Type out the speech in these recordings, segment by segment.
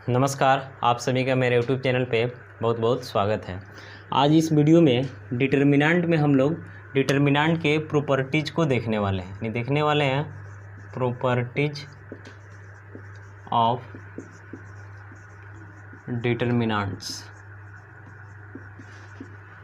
नमस्कार, आप सभी का मेरे YouTube चैनल पे बहुत बहुत स्वागत है। आज इस वीडियो में डिटर्मिनेंट में हम लोग डिटर्मिनेंट के प्रॉपर्टीज़ को देखने वाले हैं। Properties of determinants.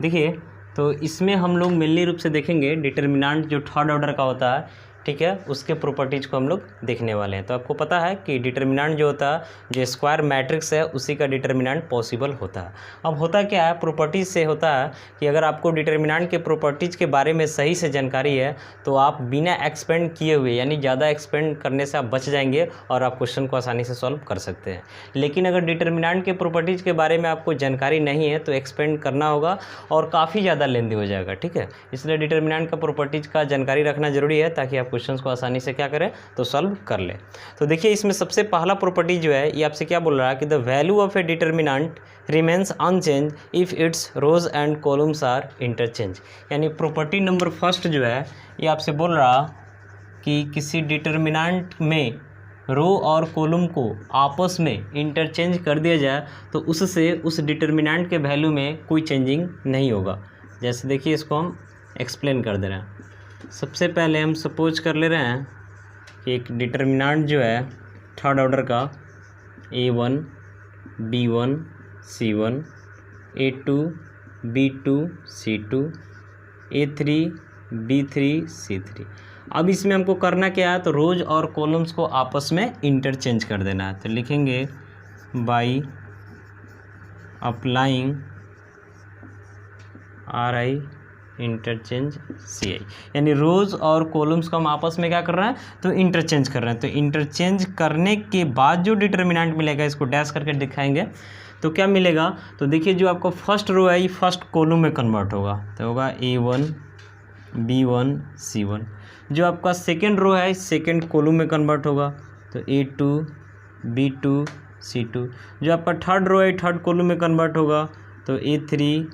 देखिए, तो इसमें हम लोग मेनली रूप से देखेंगे डिटर्मिनेंट जो थर्ड ऑर्डर का होता है, ठीक है, उसके प्रॉपर्टीज़ को हम लोग देखने वाले हैं। तो आपको पता है कि डिटर्मिनेंट जो होता है, जो स्क्वायर मैट्रिक्स है, उसी का डिटर्मिनेंट पॉसिबल होता है। अब होता क्या है, प्रॉपर्टीज़ से होता है कि अगर आपको डिटर्मिनेंट के प्रॉपर्टीज़ के बारे में सही से जानकारी है तो आप बिना एक्सपेंड किए हुए, यानी ज़्यादा एक्सपेंड करने से आप बच जाएंगे और आप क्वेश्चन को आसानी से सॉल्व कर सकते हैं। लेकिन अगर डिटर्मिनेंट के प्रॉपर्टीज़ के बारे में आपको जानकारी नहीं है तो एक्सपेंड करना होगा और काफ़ी ज़्यादा लेंदी हो जाएगा, ठीक है। इसलिए डिटर्मिनेंट का प्रॉपर्टीज़ का जानकारी रखना जरूरी है ताकि आप क्वेश्चंस को आसानी से क्या करें तो सॉल्व कर ले। तो देखिए, इसमें सबसे पहला प्रॉपर्टी जो है ये आपसे क्या बोल रहा है कि the value of a determinant remains unchange if its rows and columns are interchange. यानी प्रॉपर्टी नंबर फर्स्ट जो है ये आपसे बोल रहा कि किसी डिटर्मिनेंट में रो और कॉलम को आपस में इंटरचेंज कर दिया जाए तो उससे उस डिटर्मिनेंट के वैल्यू में कोई चेंजिंग नहीं होगा। जैसे देखिए, इसको हम एक्सप्लेन कर दे रहे हैं। सबसे पहले हम सपोज कर ले रहे हैं कि एक डिटर्मिनेंट जो है थर्ड ऑर्डर का A1 B1 C1 A2 B2 C2 A3 B3 C3। अब इसमें हमको करना क्या है, तो रोज और कॉलम्स को आपस में इंटरचेंज कर देना है। तो लिखेंगे by applying RI interchange CI, यानी रोज और कॉलम्स को हम आपस में क्या कर रहे हैं तो इंटरचेंज कर रहे हैं। तो इंटरचेंज करने के बाद जो डिटर्मिनेंट मिलेगा, इसको डैश करके दिखाएंगे तो क्या मिलेगा। तो देखिए, जो आपको फर्स्ट रो है ये फर्स्ट कॉलम में कन्वर्ट होगा, तो होगा A1 B1 C1। जो आपका सेकेंड रो है सेकेंड कॉलम में कन्वर्ट होगा, तो A2 B2 C2। जो आपका थर्ड रो है थर्ड कॉलम में कन्वर्ट होगा, तो A3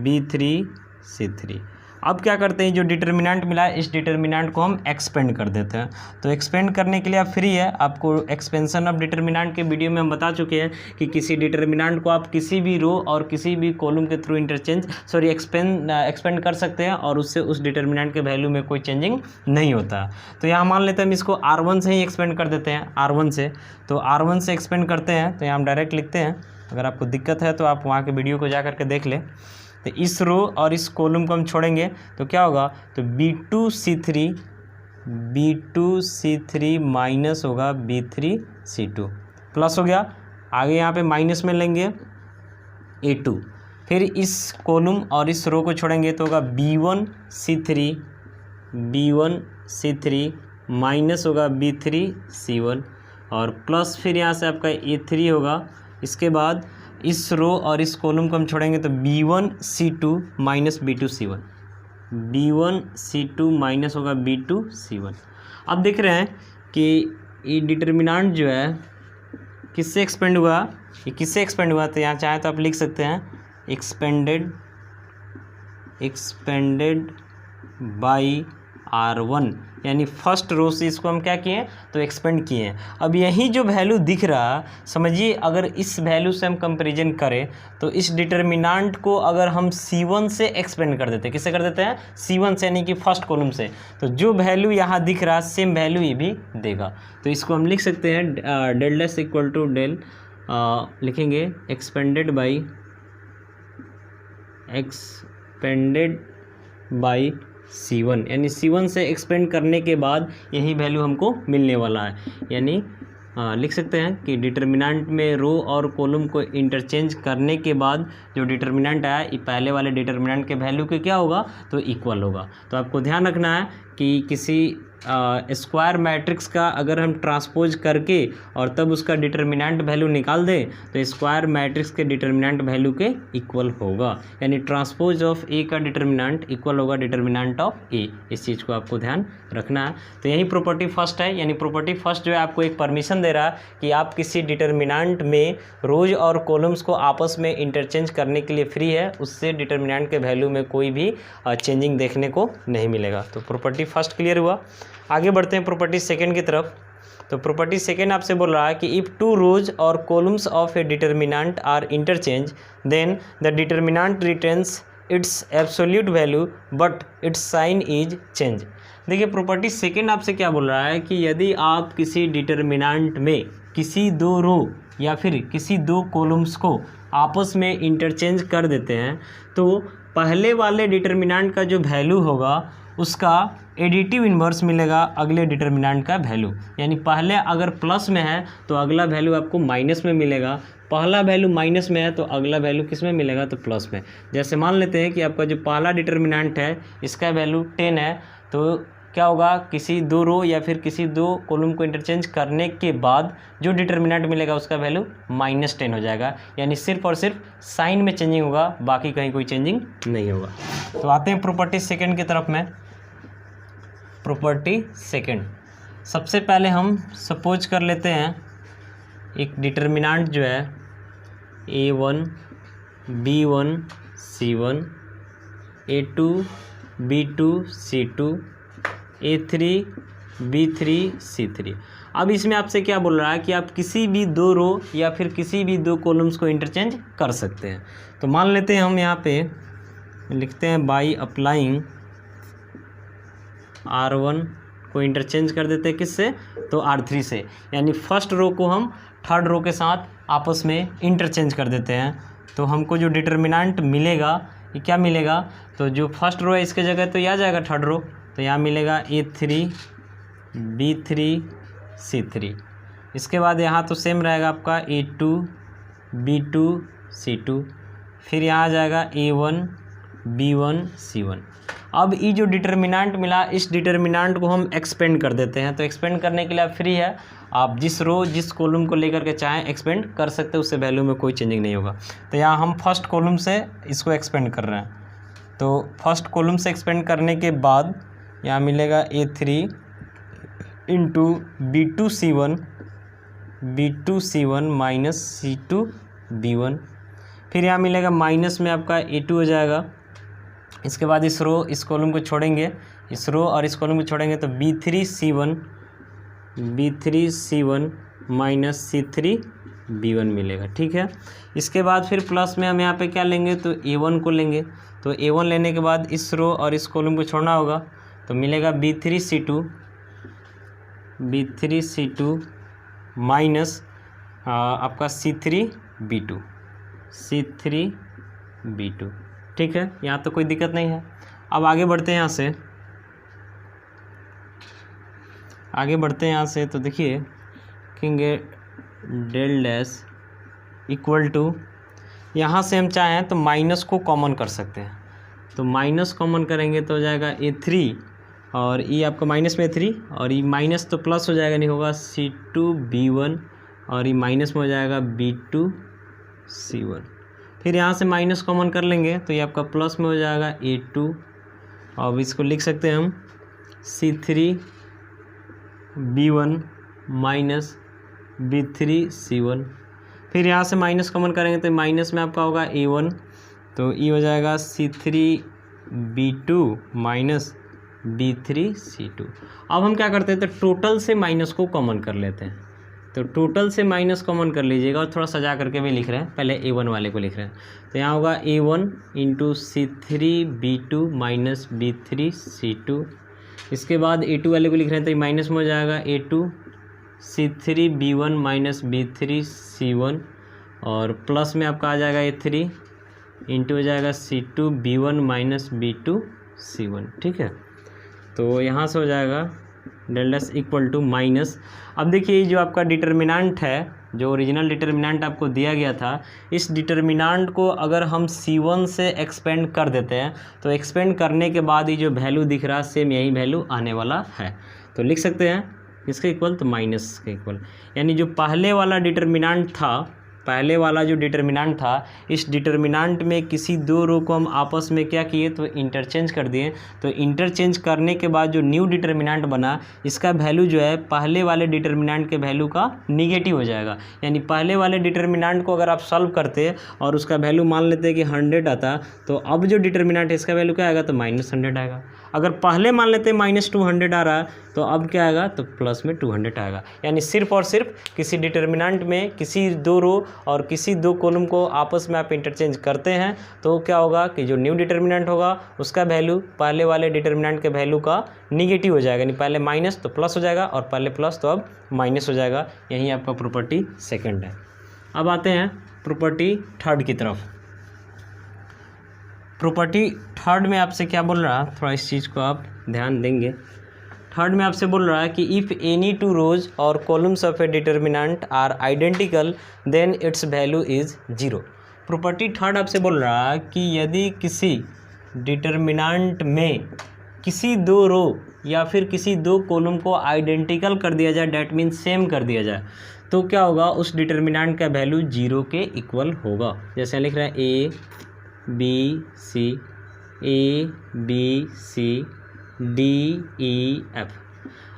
B3 C3। अब क्या करते हैं, जो डिटर्मिनेंट मिला है इस डिटर्मिनेंट को हम एक्सपेंड कर देते हैं। तो एक्सपेंड करने के लिए आप फ्री है, आपको एक्सपेंशन ऑफ डिटर्मिनेंट के वीडियो में हम बता चुके हैं कि किसी डिटर्मिनेंट को आप किसी भी रो और किसी भी कॉलम के थ्रू एक्सपेंड कर सकते हैं और उससे उस डिटर्मिनेंट के वैल्यू में कोई चेंजिंग नहीं होता। तो यहाँ मान लेते हैं हम इसको R1 से ही एक्सपेंड कर देते हैं, R1 से। तो R1 से एक्सपेंड करते हैं तो यहाँ हम डायरेक्ट लिखते हैं। अगर आपको दिक्कत है तो आप वहाँ के वीडियो को जा करके देख लें। तो इस रो और इस कॉलम को हम छोड़ेंगे तो क्या होगा, तो B2 C3 माइनस होगा B3 C2 प्लस हो गया। आगे यहाँ पे माइनस में लेंगे A2, फिर इस कॉलम और इस रो को छोड़ेंगे तो होगा B1 C3 माइनस होगा B3 C1 और प्लस फिर यहाँ से आपका A3 होगा। इसके बाद इस रो और इस कॉलम को हम छोड़ेंगे तो B1 C2 minus B2 C1, B1 C2 minus होगा B2 C1। अब देख रहे हैं कि ये डिटर्मिनेंट जो है किससे एक्सपेंड हुआ, ये किससे एक्सपेंड हुआ। तो यहाँ चाहे तो आप लिख सकते हैं एक्सपेंडेड बाई R1, यानी फर्स्ट रो से इसको हम क्या किए तो एक्सपेंड किए हैं। अब यही जो वैल्यू दिख रहा, समझिए अगर इस वैल्यू से हम कंपैरिजन करें तो इस डिटर्मिनेंट को अगर हम C1 से एक्सपेंड कर देते हैं, किससे कर देते हैं C1 से, यानी कि फर्स्ट कॉलम से, तो जो वैल्यू यहाँ दिख रहा सेम वैल्यू ये भी देगा। तो इसको हम लिख सकते हैं del dash equal to del, लिखेंगे एक्सपेंडेड बाई C1, यानी C1 से एक्सपेंड करने के बाद यही वैल्यू हमको मिलने वाला है। यानी लिख सकते हैं कि डिटर्मिनेंट में रो और कॉलम को इंटरचेंज करने के बाद जो डिटर्मिनेंट आया ये पहले वाले डिटर्मिनेंट के वैल्यू के क्या होगा तो इक्वल होगा। तो आपको ध्यान रखना है कि किसी स्क्वायर मैट्रिक्स का अगर हम ट्रांसपोज करके और तब उसका डिटर्मिनेंट वैल्यू निकाल दें तो स्क्वायर मैट्रिक्स के डिटर्मिनेंट वैल्यू के इक्वल होगा। यानी ट्रांसपोज ऑफ ए का डिटर्मिनेंट इक्वल होगा डिटर्मिनेंट ऑफ ए। इस चीज़ को आपको ध्यान रखना है। तो यही प्रॉपर्टी फर्स्ट है, यानी प्रॉपर्टी फर्स्ट जो है आपको एक परमिशन दे रहा है कि आप किसी डिटर्मिनेंट में रोज और कॉलम्स को आपस में इंटरचेंज करने के लिए फ्री है, उससे डिटर्मिनेंट के वैल्यू में कोई भी चेंजिंग देखने को नहीं मिलेगा। तो प्रॉपर्टी फर्स्ट क्लियर हुआ। आगे बढ़ते हैं प्रॉपर्टी सेकंड की तरफ। तो प्रॉपर्टी सेकेंड आपसे बोल रहा है कि इफ़ टू रोज और columns of a determinant are interchange then the determinant retains its absolute value but its sign is change. देखिए प्रॉपर्टी सेकेंड आपसे क्या बोल रहा है कि यदि आप किसी डिटर्मिनेंट में किसी दो रो या फिर किसी दो कॉलम्स को आपस में इंटरचेंज कर देते हैं तो पहले वाले डिटर्मिनेंट का जो वैल्यू होगा उसका एडिटिव इन्वर्स मिलेगा अगले डिटर्मिनेंट का वैल्यू। यानी पहले अगर प्लस में है तो अगला वैल्यू आपको माइनस में मिलेगा, पहला वैल्यू माइनस में है तो अगला वैल्यू किस में मिलेगा तो प्लस में। जैसे मान लेते हैं कि आपका जो पहला डिटर्मिनेंट है इसका वैल्यू 10 है, तो क्या होगा किसी दो रो या फिर किसी दो कॉलम को इंटरचेंज करने के बाद जो डिटर्मिनेंट मिलेगा उसका वैल्यू -10 हो जाएगा। यानी सिर्फ और सिर्फ साइन में चेंजिंग होगा, बाकी कहीं कोई चेंजिंग नहीं होगा। तो आते हैं प्रॉपर्टी सेकेंड की तरफ में। प्रॉपर्टी सेकेंड, सबसे पहले हम सपोज कर लेते हैं एक डिटर्मिनेंट जो है A1 B1 C1 A2 B2 C2 A3 B3 C3। अब इसमें आपसे क्या बोल रहा है कि आप किसी भी दो रो या फिर किसी भी दो कॉलम्स को इंटरचेंज कर सकते हैं। तो मान लेते हैं हम यहाँ पे लिखते हैं बाई अप्लाइंग R1 को इंटरचेंज कर देते हैं किससे तो R3 से। यानी फर्स्ट रो को हम थर्ड रो के साथ आपस में इंटरचेंज कर देते हैं तो हमको जो डिटर्मिनेंट मिलेगा ये क्या मिलेगा, तो जो फर्स्ट रो है इसके जगह तो ये आ जाएगा थर्ड रो, तो यहाँ मिलेगा A3 B3 C3। इसके बाद यहाँ तो सेम रहेगा आपका A2 B2 C2, फिर यहाँ आ जाएगा A1 B1 C1। अब ये जो डिटर्मिनेंट मिला इस डिटर्मिनेंट को हम एक्सपेंड कर देते हैं। तो एक्सपेंड करने के लिए आप फ्री है, आप जिस रो जिस कॉलम को लेकर के चाहें एक्सपेंड कर सकते हैं, उससे वैल्यू में कोई चेंजिंग नहीं होगा। तो यहाँ हम फर्स्ट कॉलम से इसको एक्सपेंड कर रहे हैं। तो फर्स्ट कॉलम से एक्सपेंड करने के बाद यहाँ मिलेगा A3 into B2 C1 minus C2 B1, फिर यहाँ मिलेगा माइनस में आपका A2 हो जाएगा। इसके बाद इस रो इस कॉलम को छोड़ेंगे, इस रो और इस कॉलम को छोड़ेंगे तो B3 C1 minus C3 B1 मिलेगा। ठीक है, इसके बाद फिर प्लस में हम यहाँ पे क्या लेंगे तो A1 को लेंगे। तो A1 लेने के बाद इस रो और इस कॉलम को छोड़ना होगा तो मिलेगा B3 C2 माइनस आपका C3 B2। ठीक है, यहाँ तो कोई दिक्कत नहीं है। अब आगे बढ़ते हैं यहाँ से तो देखिए लिखेंगे डेल डैश इक्वल टू, यहाँ से हम चाहें तो माइनस को कॉमन कर सकते हैं। तो माइनस कॉमन करेंगे तो हो जाएगा A3 और ये आपका माइनस में 3 और ये माइनस तो प्लस हो जाएगा, नहीं होगा C2 B1 और ये माइनस में हो जाएगा B2 C1। फिर यहाँ से माइनस कॉमन कर लेंगे तो ये आपका प्लस में हो जाएगा A2 और इसको लिख सकते हैं हम C3 B1 minus B3 C1। फिर यहाँ से माइनस कॉमन करेंगे तो माइनस में आपका होगा A1 तो ये हो जाएगा C3 B2 minus B3 C2। अब हम क्या करते हैं तो टोटल से माइनस को कॉमन कर लेते हैं। तो टोटल से माइनस कॉमन कर लीजिएगा और थोड़ा सजा करके भी लिख रहे हैं, पहले A1 वाले को लिख रहे हैं। तो यहाँ होगा A1 into C3 B2 minus B3 C2। इसके बाद A2 वाले को लिख रहे हैं तो माइनस में हो जाएगा A2 C3 B1 minus B3 C1 और प्लस में आपका आ जाएगा A3 इंटू हो जाएगा C2 B1 minus B2 C1। ठीक है, तो यहाँ से हो जाएगा del dash equal to minus. अब देखिए जो आपका डिटर्मिनेंट है, जो ओरिजिनल डिटर्मिनेंट आपको दिया गया था, इस डिटर्मिनेंट को अगर हम C1 से एक्सपेंड कर देते हैं तो एक्सपेंड करने के बाद ये जो वैल्यू दिख रहा है सेम यही वैल्यू आने वाला है। तो लिख सकते हैं इसके इक्वल तो माइनस के इक्वल, यानी जो पहले वाला डिटर्मिनेंट था पहले वाला जो डिटर्मिनेंट था, इस डिटर्मिनेंट में किसी दो रो को हम आपस में क्या किए, तो इंटरचेंज कर दिए। तो इंटरचेंज करने के बाद जो न्यू डिटर्मिनेंट बना, इसका वैल्यू जो है पहले वाले डिटर्मिनेंट के वैल्यू का निगेटिव हो जाएगा। यानी पहले वाले डिटर्मिनेंट को अगर आप सॉल्व करते और उसका वैल्यू मान लेते कि 100 आता, तो अब जो डिटर्मिनेंट है इसका वैल्यू क्या आएगा, तो -100 आएगा। अगर पहले मान लेते -200 आ रहा है, तो अब क्या आएगा, तो प्लस में 200 आएगा। यानी सिर्फ और सिर्फ किसी डिटर्मिनेंट में किसी दो रो और किसी दो कॉलम को आपस में आप इंटरचेंज करते हैं, तो क्या होगा कि जो न्यू डिटर्मिनेंट होगा उसका वैल्यू पहले वाले डिटर्मिनेंट के वैल्यू का निगेटिव हो जाएगा। यानी पहले माइनस तो प्लस हो जाएगा और पहले प्लस तो अब माइनस हो जाएगा। यही आपका प्रॉपर्टी सेकंड है। अब आते हैं प्रॉपर्टी थर्ड की तरफ। प्रॉपर्टी थर्ड में आपसे क्या बोल रहा है, थोड़ा इस चीज़ को आप ध्यान देंगे। थर्ड में आपसे बोल रहा है कि इफ़ एनी टू रोज और columns of a determinant are identical then its value is 0। Property third आपसे बोल रहा है कि यदि किसी डिटर्मिनेंट में किसी दो रो या फिर किसी दो कॉलम को आइडेंटिकल कर दिया जाए, डैट मीन्स सेम कर दिया जाए, तो क्या होगा, उस डिटर्मिनेंट का वैल्यू 0 के इक्वल होगा। जैसे लिख रहा है A B C D E F.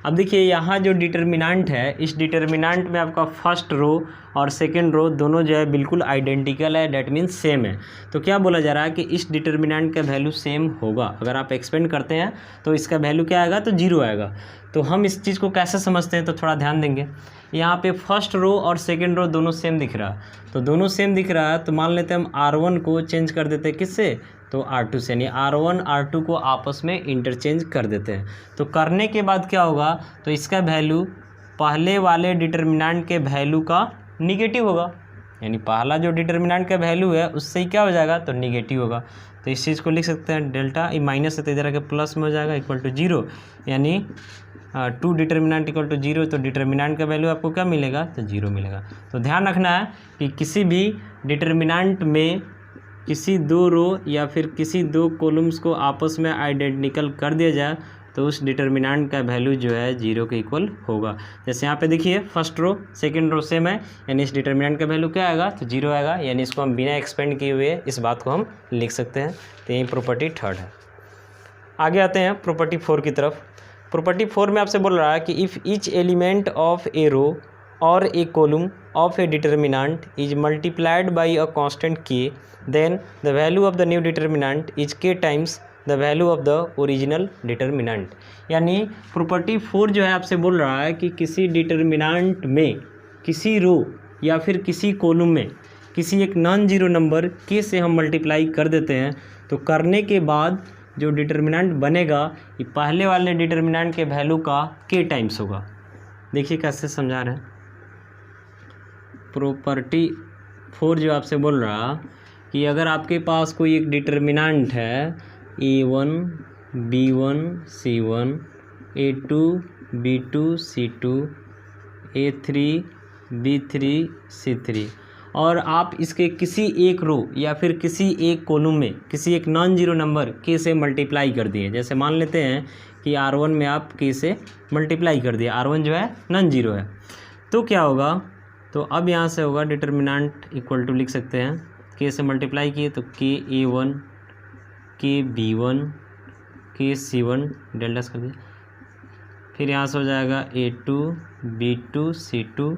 अब देखिए यहाँ जो डिटर्मिनेंट है, इस डिटर्मिनेंट में आपका फर्स्ट रो और सेकंड रो दोनों जो है बिल्कुल आइडेंटिकल है, डैट मीन्स सेम है। तो क्या बोला जा रहा है कि इस डिटर्मिनेंट का वैल्यू सेम होगा। अगर आप एक्सपेंड करते हैं तो इसका वैल्यू क्या आएगा, तो 0 आएगा। तो हम इस चीज़ को कैसे समझते हैं, तो थोड़ा ध्यान देंगे। यहाँ पे फर्स्ट रो और सेकंड रो दोनों सेम दिख रहा है, तो दोनों सेम दिख रहा है, तो मान लेते हैं हम R1 को चेंज कर देते हैं किससे, तो R2 से। यानी R1 R2 को आपस में इंटरचेंज कर देते हैं। तो करने के बाद क्या होगा, तो इसका वैल्यू पहले वाले डिटर्मिनेंट के वैल्यू का निगेटिव होगा। यानी पहला जो डिटर्मिनेंट का वैल्यू है उससे ही क्या हो जाएगा, तो निगेटिव होगा। तो इस चीज़ को लिख सकते हैं डेल्टा, ये माइनस है तो इधर आके प्लस में हो जाएगा, इक्वल टू 0। यानी 2 डिटर्मिनेंट इक्वल टू 0, तो डिटर्मिनेंट का वैल्यू आपको क्या मिलेगा, तो 0 मिलेगा। तो ध्यान रखना है कि किसी भी डिटर्मिनेंट में किसी दो रो या फिर किसी दो कॉलम्स को आपस में आइडेंटिकल कर दिया जाए, तो उस डिटर्मिनेंट का वैल्यू जो है 0 के इक्वल होगा। जैसे यहाँ पे देखिए first row second row same है, यानी इस डिटर्मिनेंट का वैल्यू क्या आएगा, तो 0 आएगा। यानी इसको हम बिना एक्सपेंड किए हुए इस बात को हम लिख सकते हैं। तो यही प्रॉपर्टी थर्ड है। आगे आते हैं प्रॉपर्टी 4 की तरफ। प्रॉपर्टी 4 में आपसे बोल रहा है कि if each element of a row और a column of a determinant is multiplied by a constant k, then the value of the new determinant is k times the value of the original determinant। यानी property 4 जो है आपसे बोल रहा है कि किसी डिटर्मिनेंट में किसी रो या फिर किसी कॉलम में किसी एक नॉन जीरो नंबर k से हम मल्टीप्लाई कर देते हैं, तो करने के बाद जो डिटर्मिनेंट बनेगा ये पहले वाले डिटर्मिनेंट के वैल्यू का k टाइम्स होगा। देखिए कैसे समझा रहे हैं। प्रॉपर्टी 4 जो आपसे बोल रहा कि अगर आपके पास कोई एक डिटर्मिनेंट है A1 B1 C1 A2 B2 C2 A3 B3 C3, और आप इसके किसी एक रो या फिर किसी एक कॉलम में किसी एक नॉन जीरो नंबर k से मल्टीप्लाई कर दिए। जैसे मान लेते हैं कि R1 में आप k से मल्टीप्लाई कर दिए, R1 जो है नॉन जीरो है, तो क्या होगा, तो अब यहाँ से होगा डिटर्मिनेंट इक्वल टू लिख सकते हैं k से मल्टीप्लाई किए तो k A1 k B1 k C1 delta कर दिए, फिर यहाँ से हो जाएगा A2 B2 C2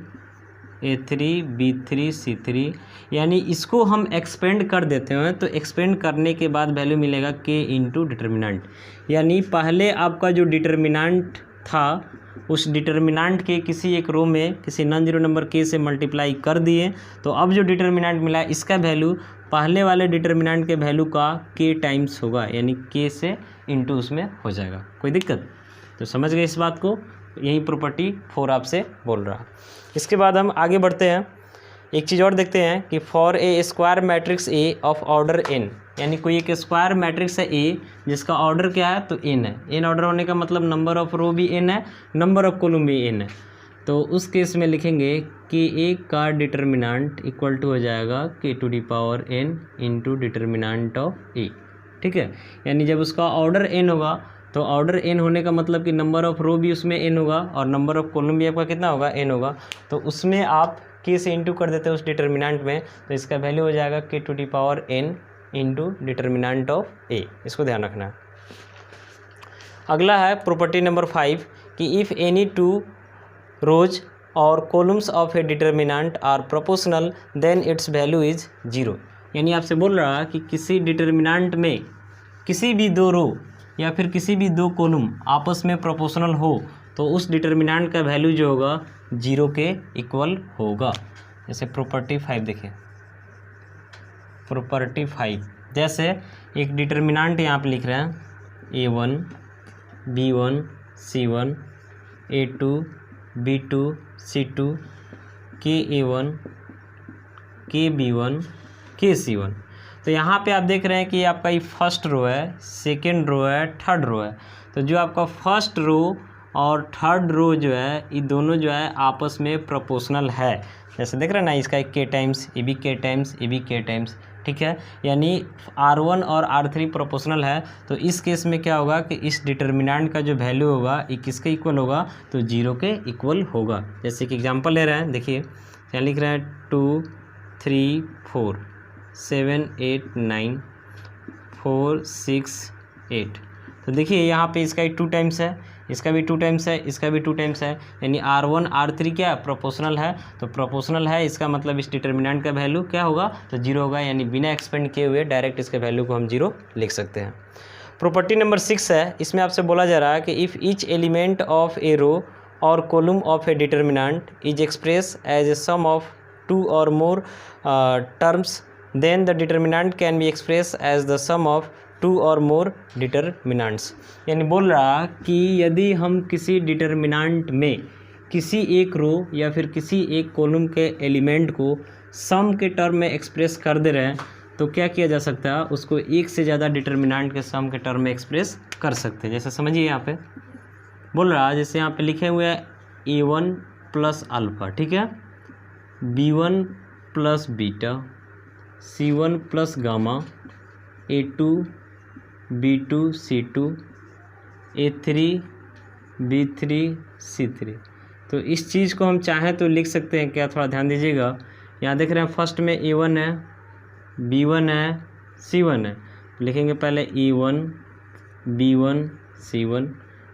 A3 B3 C3। यानी इसको हम एक्सपेंड कर देते हैं, तो एक्सपेंड करने के बाद वैल्यू मिलेगा k इंटू डिटर्मिनेंट। यानी पहले आपका जो डिटर्मिनेंट था उस डिटर्मिनेंट के किसी एक रो में किसी नॉन जीरो नंबर k से मल्टीप्लाई कर दिए, तो अब जो डिटर्मिनेंट मिला है इसका वैल्यू पहले वाले डिटर्मिनेंट के वैल्यू का k टाइम्स होगा, यानी k से इंटू उसमें हो जाएगा। कोई दिक्कत, तो समझ गए इस बात को। यही प्रॉपर्टी 4 आपसे बोल रहा। इसके बाद हम आगे बढ़ते हैं, एक चीज़ और देखते हैं कि for a square matrix A of order n, यानी कोई एक स्क्वायर मैट्रिक्स है ए जिसका ऑर्डर क्या है, तो n है। n ऑर्डर होने का मतलब नंबर ऑफ रो भी n है, नंबर ऑफ कॉलम भी n है। तो उस केस में लिखेंगे कि ए का डिटर्मिनेंट इक्वल टू हो जाएगा k to the power n into determinant of A. ठीक है, यानी जब उसका ऑर्डर n होगा तो ऑर्डर n होने का मतलब कि नंबर ऑफ रो भी उसमें n होगा और नंबर ऑफ कॉलम भी आपका कितना होगा, n होगा। तो उसमें आप के से इंटू कर देते हैं उस डिटर्मिनेंट में, तो इसका वैल्यू हो जाएगा k to the power n into determinant of a। इसको ध्यान रखना है। अगला है प्रॉपर्टी नंबर 5 कि इफ़ एनी टू रोज और columns of a determinant are proportional then its value is 0। यानी आपसे बोल रहा है कि किसी डिटर्मिनेंट में किसी भी दो रो या फिर किसी भी दो कॉलम आपस में प्रोपोर्शनल हो तो उस डिटर्मिनेंट का वैल्यू जो होगा 0 के इक्वल होगा। जैसे प्रॉपर्टी 5 देखिए, प्रॉपर्टी 5 जैसे एक डिटर्मिनेंट यहाँ पे लिख रहे हैं a1 b1 c1 a2 b2 c2 ka1 kb1 kc1। तो यहाँ पे आप देख रहे हैं कि आपका ये फर्स्ट रो है, सेकेंड रो है, थर्ड रो है। तो जो आपका फर्स्ट रो और थर्ड रो जो है ये दोनों जो है आपस में प्रोपोर्शनल है। जैसे देख रहे हैं ना, इसका एक के टाइम्स ये भी के टाइम्स ये भी के टाइम्स, ठीक है। यानी R1 और R3 प्रोपोर्शनल है। तो इस केस में क्या होगा कि इस डिटर्मिनेंट का जो वैल्यू होगा ये किसके इक्वल होगा, तो 0 के इक्वल होगा। जैसे कि एग्जांपल ले रहे हैं, देखिए यहाँ लिख रहे हैं 2 3 4 7 8 9 4 6 8। तो देखिए यहाँ पे इसका 2 टाइम्स है, इसका भी 2 टाइम्स है, इसका भी 2 टाइम्स है। यानी R1 R3 क्या प्रोपोर्शनल है। तो प्रोपोर्शनल है इसका मतलब इस डिटर्मिनेंट का वैल्यू क्या होगा, तो 0 होगा। यानी बिना एक्सपेंड किए हुए डायरेक्ट इसके वैल्यू को हम 0 लिख सकते हैं। प्रॉपर्टी नंबर 6 है, इसमें आपसे बोला जा रहा है कि if each element of a row और column of a determinant is express as a sum of 2 और more terms then the determinant can be express as the sum of 2 और मोर डिटर्मिनेंट्स। यानी बोल रहा कि यदि हम किसी डिटर्मिनेंट में किसी एक रो या फिर किसी एक कॉलम के एलिमेंट को सम के टर्म में एक्सप्रेस कर दे रहे हैं तो क्या किया जा सकता है, उसको एक से ज़्यादा डिटर्मिनेंट के सम के टर्म में एक्सप्रेस कर सकते हैं। जैसे समझिए यहाँ पे बोल रहा है, जैसे यहाँ पे लिखे हुए हैं a1 प्लस अल्फ़ा, ठीक है, b1 plus beta, c1 plus gamma, a2 b2 c2 a3 b3 c3। तो इस चीज़ को हम चाहें तो लिख सकते हैं क्या, थोड़ा ध्यान दीजिएगा। यहाँ देख रहे हैं फर्स्ट में a1 है, b1 है, c1 है। लिखेंगे पहले a1 b1 c1,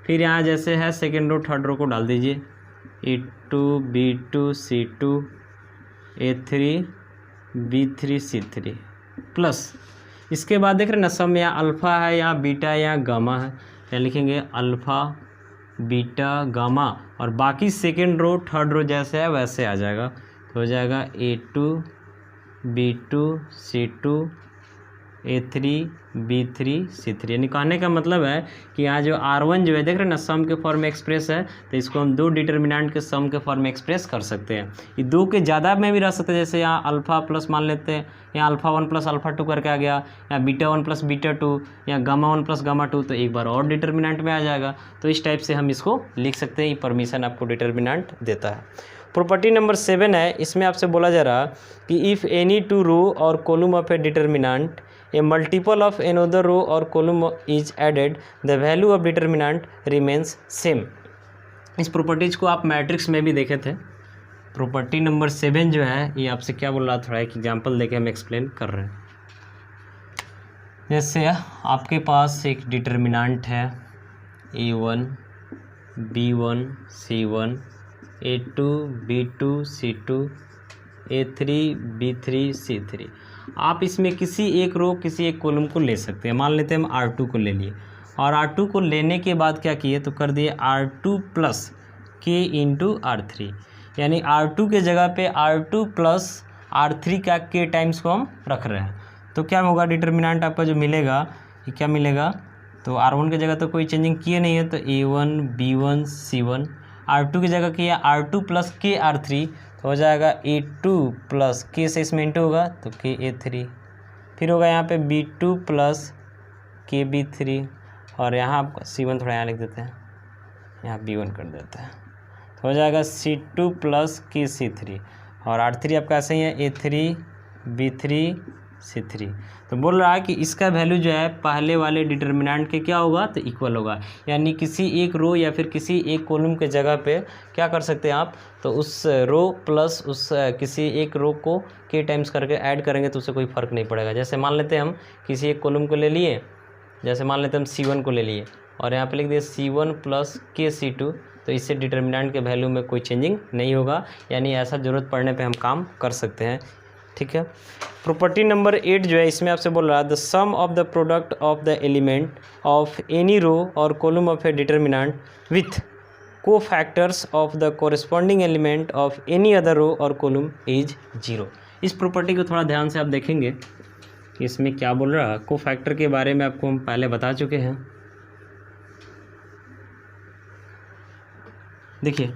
फिर यहाँ जैसे है सेकेंड रो थर्ड रो को डाल दीजिए a2 b2 c2 a3 b3 c3 plus इसके बाद देख रहे हैं ना सम, यहाँ अल्फ़ा है, यहाँ बीटा है, यहाँ गामा है। यहाँ लिखेंगे अल्फ़ा बीटा गामा और बाकी सेकेंड रो थर्ड रो जैसे है वैसे आ जाएगा। तो हो जाएगा a2 b2 c2 a3 b3 c3। यानी कहने का मतलब है कि यहाँ जो R1 जो है देख रहे हैं ना सम के फॉर्म में एक्सप्रेस है, तो इसको हम दो डिटर्मिनेंट के सम के फॉर्म में एक्सप्रेस कर सकते हैं। ये दो के ज़्यादा में भी रह सकते हैं, जैसे यहाँ अल्फ़ा प्लस मान लेते हैं, यहाँ अल्फ़ा 1 प्लस अल्फ़ा 2 करके आ गया, यहाँ बीटा 1 प्लस बीटा 2, यहाँ गामा 1 प्लस गामा 2, तो एक बार और डिटर्मिनेंट में आ जाएगा। तो इस टाइप से हम इसको लिख सकते हैं, ये परमिशन आपको डिटर्मिनेंट देता है। प्रॉपर्टी नंबर 7 है, इसमें आपसे बोला जा रहा कि इफ़ एनी टू रो और column of a determinant a multiple of another row और column is added the value of determinant remains same. इस प्रॉपर्टीज़ को आप मैट्रिक्स में भी देखे थे। प्रॉपर्टी नंबर 7 जो है ये आपसे क्या बोल रहा, थोड़ा एक एग्जाम्पल देके हम एक्सप्लेन कर रहे हैं। जैसे आपके पास एक डिटर्मिनेंट है a1 b1 c1 a2 b2 c2 a3 b3 c3। आप इसमें किसी एक रो किसी एक कॉलम को ले सकते हैं। मान लेते हैं हम R2 को ले लिए और R2 को लेने के बाद क्या किए, तो कर दिए R2 plus k into R3। यानी R2 के जगह पे R2 प्लस R3 का k टाइम्स को हम रख रहे हैं। तो क्या होगा, डिटर्मिनेंट आपका जो मिलेगा ये क्या मिलेगा, तो R1 की जगह तो कोई चेंजिंग किए नहीं है, तो a1 b1 c1, R2 की जगह किया R2 प्लस k R3, तो हो जाएगा a2 प्लस k से इसमें इंटू होगा तो k a3, फिर होगा यहाँ पे b2 प्लस k b3 और यहाँ आप c1 थोड़ा यहाँ लिख देते हैं, यहाँ b1 कर देते हैं, तो हो जाएगा c2 प्लस k c3 और R3 आपका ऐसे ही है a3 b3 C3। तो बोल रहा है कि इसका वैल्यू जो है पहले वाले डिटर्मिनेंट के क्या होगा, तो इक्वल होगा। यानी किसी एक रो या फिर किसी एक कॉलम के जगह पे क्या कर सकते हैं आप, तो उस रो प्लस उस किसी एक रो को के टाइम्स करके ऐड करेंगे तो उससे कोई फ़र्क नहीं पड़ेगा। जैसे मान लेते हैं हम किसी एक कॉलम को ले लिए, जैसे मान लेते हैं हम C1 को ले लिए और यहाँ पे लिख दिए C1 प्लस के C2, तो इससे डिटर्मिनेंट के वैल्यू में कोई चेंजिंग नहीं होगा। यानी ऐसा ज़रूरत पड़ने पे हम काम कर सकते हैं। ठीक है। प्रॉपर्टी नंबर 8 जो है इसमें आपसे बोल रहा है the sum of the product of the element of any row और column of a determinant with cofactors of the corresponding element of any other row और कॉलम इज 0। इस प्रॉपर्टी को थोड़ा ध्यान से आप देखेंगे कि इसमें क्या बोल रहा है। को फैक्टर के बारे में आपको हम पहले बता चुके हैं। देखिए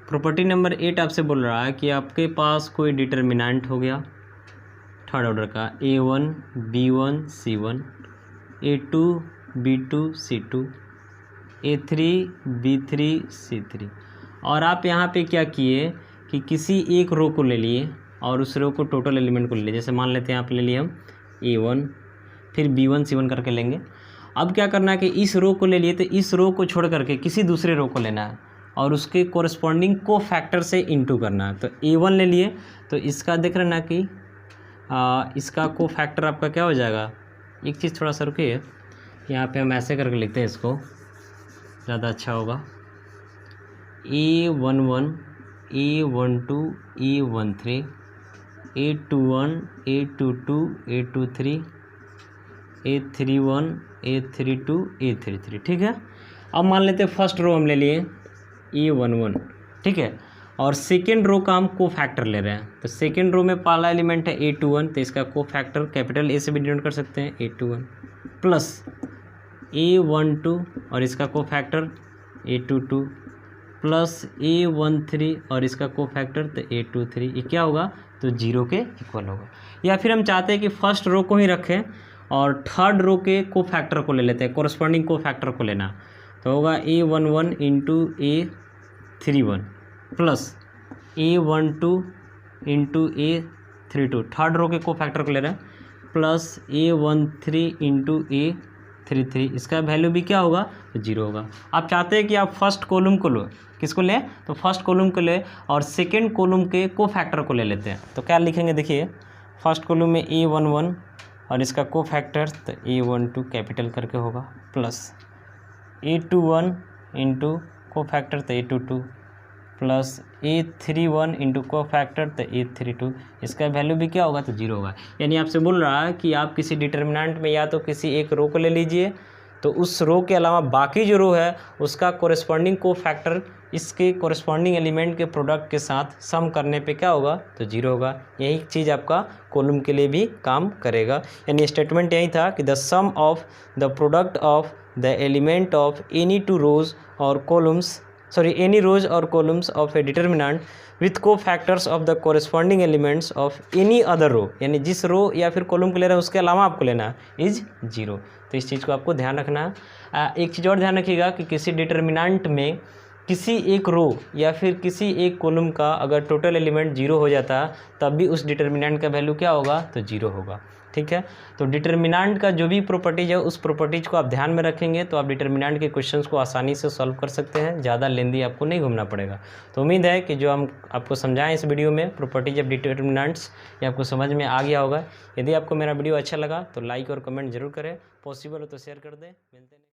प्रॉपर्टी नंबर 8 आपसे बोल रहा है कि आपके पास कोई डिटर्मिनेंट हो गया थर्ड ऑर्डर का A1 B1 C1, A2 B2 C2, A3 B3 C3, और आप यहाँ पे क्या किए कि किसी एक रो को ले लिए और उस रो को टोटल एलिमेंट को ले लिए। जैसे मान लेते हैं यहाँ पे ले लिए हम A1 फिर B1 C1 करके लेंगे। अब क्या करना है कि इस रो को ले लिए तो इस रो को छोड़ करके किसी दूसरे रो को लेना है और उसके कोरस्पॉन्डिंग को फैक्टर से इनटू करना है। तो A1 ले लिए तो इसका देख रहे ना कि इसका को फैक्टर आपका क्या हो जाएगा। एक चीज़ थोड़ा सा रुकिए, यहाँ पे हम ऐसे करके लिखते हैं, इसको ज़्यादा अच्छा होगा। A11 A12 A13 A21 A22 A23 A31 A32 A33। ठीक है। अब मान लेते हैं फर्स्ट रो हम ले लिए A11, ठीक है, और सेकेंड रो का हम को फैक्टर ले रहे हैं। तो सेकेंड रो में पहला एलिमेंट है A21, तो इसका को फैक्टर कैपिटल A से भी डिनोट कर सकते हैं A21 प्लस A12 और इसका को फैक्टर A22 प्लस A13 और इसका को फैक्टर तो A23। ये क्या होगा, तो 0 के इक्वल होगा। या फिर हम चाहते हैं कि फर्स्ट रो को ही रखें और थर्ड रो के को फैक्टर को ले लेते हैं, कोरस्पॉन्डिंग को फैक्टर को लेना, तो होगा A11 into A31 plus A12 into A32, third row के को फैक्टर को ले रहे हैं, प्लस A13 इंटू A33। इसका वैल्यू भी क्या होगा, तो 0 होगा। आप चाहते हैं कि आप फर्स्ट कॉलम को लो, किसको लें, तो फर्स्ट कॉलम को ले और सेकेंड कॉलम के को फैक्टर को ले लेते हैं। तो क्या लिखेंगे, देखिए फर्स्ट कॉलम में A11 और इसका को फैक्टर तो A12 कैपिटल करके होगा प्लस A21 इंटू को फैक्टर तो A22 प्लस A31 इंटू को फैक्टर तो A32। इसका वैल्यू भी क्या होगा, तो 0 होगा। यानी आपसे बोल रहा है कि आप किसी डिटर्मिनेंट में या तो किसी एक रो को ले लीजिए, तो उस रो के अलावा बाकी जो रो है उसका कोरिस्पॉन्डिंग को फैक्टर इसके कोरिस्पॉन्डिंग एलिमेंट के प्रोडक्ट के साथ सम करने पे क्या होगा, तो 0 होगा। यही चीज़ आपका कॉलम के लिए भी काम करेगा। यानी स्टेटमेंट यही था कि the sum of the product of the element of any two rows और columns any rows or columns of a determinant with co-factors of the corresponding elements of any other row, यानी जिस रो या फिर column को ले रहे हैं उसके अलावा आपको लेना है, इज 0। तो इस चीज़ को आपको ध्यान रखना है। एक चीज़ और ध्यान रखिएगा कि किसी डिटर्मिनेंट में किसी एक रो या फिर किसी एक कॉलम का अगर टोटल एलिमेंट 0 हो जाता है तब भी उस डिटर्मिनेंट का वैल्यू क्या होगा, तो 0 होगा। ठीक है। तो डिटर्मिनेंट का जो भी प्रॉपर्टीज है उस प्रॉपर्टीज को आप ध्यान में रखेंगे तो आप डिटर्मिनेंट के क्वेश्चंस को आसानी से सॉल्व कर सकते हैं, ज़्यादा लेंदी आपको नहीं घूमना पड़ेगा। तो उम्मीद है कि जो हम आपको समझाएं इस वीडियो में प्रॉपर्टीज ऑफ डिटर्मिनेंट्स ये आपको समझ में आ गया होगा। यदि आपको मेरा वीडियो अच्छा लगा तो लाइक और कमेंट जरूर करें, पॉसिबल हो तो शेयर कर दें। मिलते हैं।